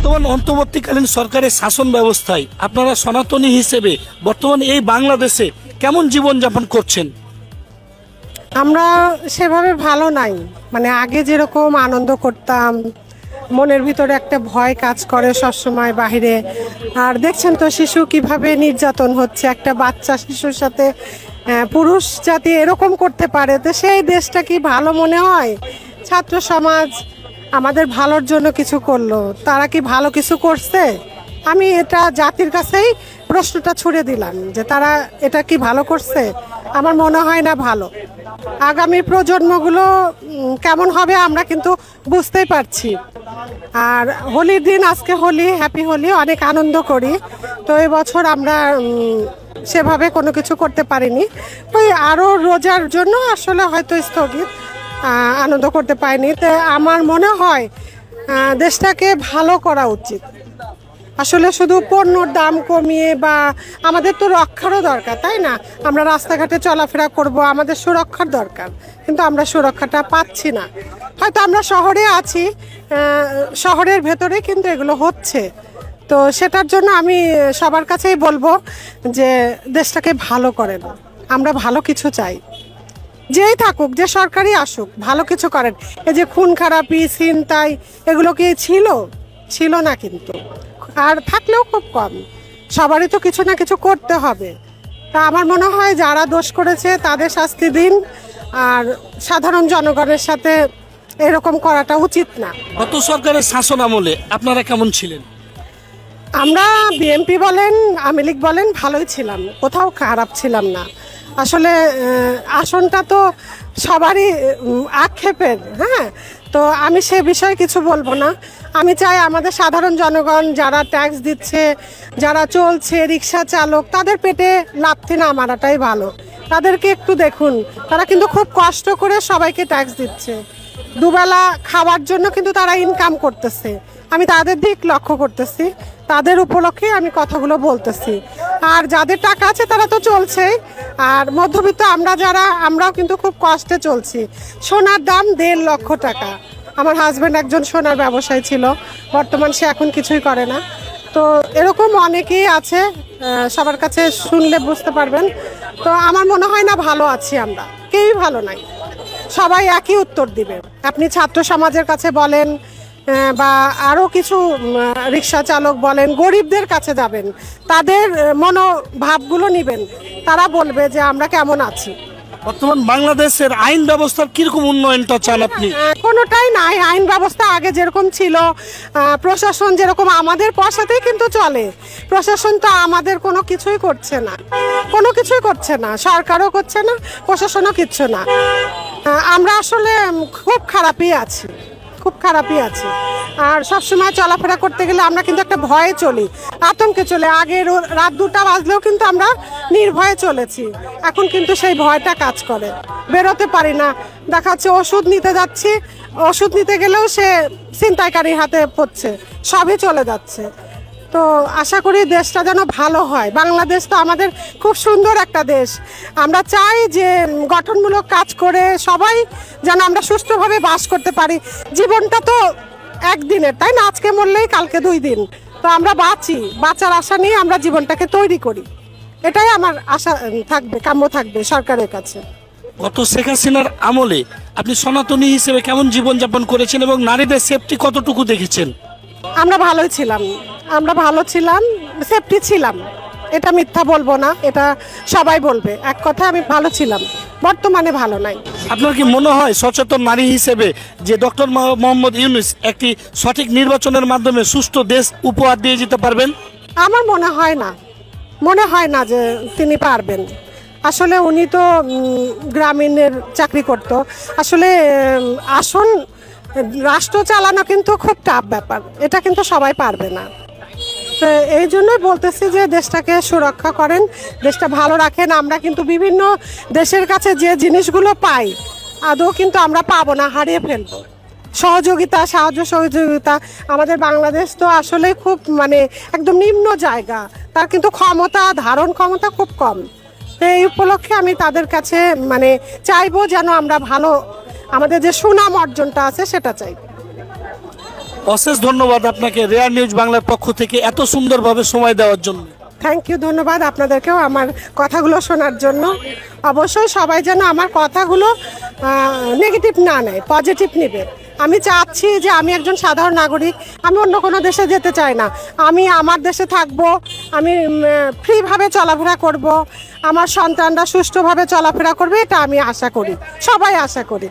বর্তমান অন্তর্বর্তীকালীন সরকারের শাসন ব্যবস্থায় আপনারা সনাতনী হিসেবে বর্তমান এই বাংলাদেশে কেমন জীবনযাপন করছেন? আমরা সেভাবে ভালো নাই, মানে আগে যেরকম আনন্দ করতাম, মনের ভিতরে একটা ভয় কাজ করে সবসময় বাহিরে। আর দেখছেন তো শিশু কিভাবে নির্যাতন হচ্ছে, একটা বাচ্চা শিশুর সাথে পুরুষ জাতি এরকম করতে পারে, তো সেই দেশটা কি ভালো মনে হয়? ছাত্র সমাজ আমাদের ভালোর জন্য কিছু করলো, তারা কি ভালো কিছু করছে? আমি এটা জাতির কাছেই প্রশ্নটা ছুড়ে দিলাম যে তারা এটা কি ভালো করছে? আমার মনে হয় না ভালো। আগামী প্রজন্মগুলো কেমন হবে আমরা কিন্তু বুঝতেই পারছি। আর হোলির দিন, আজকে হোলি, হ্যাপি হোলি, অনেক আনন্দ করি। তো এবছর আমরা সেভাবে কোনো কিছু করতে পারিনি, ওই আরও রোজার জন্য আসলে হয়তো স্থগিত, আনন্দ করতে পারিনি। তো আমার মনে হয় দেশটাকে ভালো করা উচিত। আসলে শুধু পণ্যর দাম কমিয়ে বা আমাদের তো রক্ষারও দরকার, তাই না? আমরা রাস্তাঘাটে চলাফেরা করব, আমাদের সুরক্ষার দরকার, কিন্তু আমরা সুরক্ষাটা পাচ্ছি না। হয়তো আমরা শহরে আছি, শহরের ভেতরে কিন্তু এগুলো হচ্ছে। তো সেটার জন্য আমি সবার কাছেই বলবো যে দেশটাকে ভালো করেন, আমরা ভালো কিছু চাই। যেই থাকুক, যে সরকারই আসুক, ভালো কিছু করেন। এই যে খুন খারাপি, ছিনতাই, এগুলো কি ছিল না, কিন্তু আর থাকলেও খুব কম। সবারই তো কিছু না কিছু করতে হবে। তা আমার মনে হয় যারা দোষ করেছে তাদের শাস্তি দিন, আর সাধারণ জনগণের সাথে এরকম করাটা উচিত না। গত সরকারের শাসন আমলে আপনারা কেমন ছিলেন? আমরা বিএনপি বলেন, আওয়ামী লীগ বলেন, ভালোই ছিলাম, কোথাও খারাপ ছিলাম না। আসলে আসনটা তো সবারই আক্ষেপের, হ্যাঁ, তো আমি সে বিষয়ে কিছু বলবো না। আমি চাই আমাদের সাধারণ জনগণ যারা ট্যাক্স দিচ্ছে, যারা চলছে, রিক্সা চালক, তাদের পেটে লাথি না মারাটাই ভালো। তাদেরকে একটু দেখুন, তারা কিন্তু খুব কষ্ট করে সবাইকে ট্যাক্স দিচ্ছে, দুবেলা খাওয়ার জন্য কিন্তু তারা ইনকাম করতেছে। আমি তাদের দিক লক্ষ্য করতেছি, তাদের উপলক্ষে আমি কথাগুলো বলতেছি। আর যাদের টাকা আছে তারা তো চলছেই, আর মধ্যবিত্ত আমরাও কিন্তু খুব কষ্টে চলছি। সোনার দাম 1.5 লক্ষ টাকা। আমার হাজব্যান্ড একজন সোনার ব্যবসায়ী ছিল, বর্তমান সে এখন কিছুই করে না। তো এরকম অনেকেই আছে, সবার কাছে শুনলে বুঝতে পারবেন। তো আমার মনে হয় না ভালো আছি আমরা, কেউই ভালো নাই। সবাই একই উত্তর দিবে। আপনি ছাত্র সমাজের কাছে বলেন বা আরও কিছু রিক্সা চালক বলেন, গরিবদের কাছে যাবেন, তাদের মনোভাবগুলো নেবেন, তারা বলবে যে আমরা কেমন আছি। বর্তমান বাংলাদেশের আইন ব্যবস্থার কিরকম উন্নয়নটা চান আপনি? কোনোটাই নাই। আইন ব্যবস্থা আগে যেরকম ছিল, প্রশাসন যেরকম আমাদের পয়সাতেই কিন্তু চলে। প্রশাসন তো আমাদের কোনো কিছুই করছে না, সরকারও করছে না, প্রশাসনও কিচ্ছু না। আমরা আসলে খুব খারাপই আছি। আর সবসময় চলাফেরা করতে গেলে আমরা কিন্তু একটা ভয়ে চলি, আতঙ্কে চলে। আগে রাত 2টা বাজলেও কিন্তু আমরা নির্ভয়ে চলেছি, এখন কিন্তু সেই ভয়টা কাজ করে, বেরোতে পারি না। দেখা যাচ্ছে ওষুধ নিতে যাচ্ছি, ওষুধ নিতে গেলেও সে ছিনতাইকারীর হাতে পড়ছে, সবই চলে যাচ্ছে। তো আশা করি দেশটা যেন ভালো হয়। বাংলাদেশ তো আমাদের খুব সুন্দর একটা দেশ। আমরা চাই যে গঠনমূলক কাজ করে সবাই যেন আমরা সুষ্ঠুভাবে বাস করতে পারি। জীবনটা তো একদিনের, তাই না? আজকে মরলেই কালকে 2 দিন। তো আমরা বাঁচার আশা নিয়ে আমরা জীবনটাকে তৈরি করি, এটাই আমার আশা থাকবে, কাম্য থাকবে সরকারের কাছে। গত শেখ হাসিনার আমলে আপনি সনাতনী হিসেবে কেমন জীবনযাপন করেছেন এবং নারীদের সেফটি কতটুকু দেখেছেন? আমরা ভালো ছিলাম, সেফটি ছিলাম, এটা মিথ্যা বলবো না, এটা সবাই বলবে। এক কথা, আমি ভালো ছিলাম, বর্তমানে ভালো নাই। আপনার কি মনে হয় সচেতন নারী হিসেবে যে ডক্টর মোহাম্মদ ইউনূস একটি সঠিক নির্বাচনের মাধ্যমে সুষ্ঠু দেশ উপহার দিয়ে যেতে পারবেন? আমার মনে হয় না যে তিনি পারবেন। আসলে উনি তো গ্রামীণের চাকরি করতো। আসলে আসন রাষ্ট্র চালানো কিন্তু খুব টাফ ব্যাপার, এটা কিন্তু সবাই পারবে না। তো এই জন্যই বলতেছি যে দেশটাকে সুরক্ষা করেন, দেশটা ভালো রাখেন। আমরা কিন্তু বিভিন্ন দেশের কাছে যে জিনিসগুলো পাই আদৌ কিন্তু আমরা পাবো না, হারিয়ে ফেলবো। সাহায্য সহযোগিতা, আমাদের বাংলাদেশ তো আসলে খুব একদম নিম্ন জায়গা, তার কিন্তু ধারণ ক্ষমতা খুব কম। তো এই উপলক্ষে আমি তাদের কাছে চাইবো যেন আমরা ভালো, আমাদের যে সুনাম অর্জনটা আছে সেটা চাই। অশেষ ধন্যবাদ আপনাকে রেয়ার নিউজ বাংলার পক্ষ থেকে এত সুন্দরভাবে সময় দেওয়ার জন্য। থ্যাংক ইউ, ধন্যবাদ আপনাদেরকেও আমার কথাগুলো শোনার জন্য। অবশ্যই সবাই যেন আমার কথাগুলো নেগেটিভ না নেয়, পজিটিভ নেবে। আমি চাচ্ছি যে আমি একজন সাধারণ নাগরিক, আমি অন্য কোনো দেশে যেতে চাই না। আমি আমার দেশে থাকবো, আমি ফ্রিভাবে চলাফেরা করব, আমার সন্তানরা সুষ্ঠুভাবে চলাফেরা করবে, এটা আমি আশা করি, সবাই আশা করি।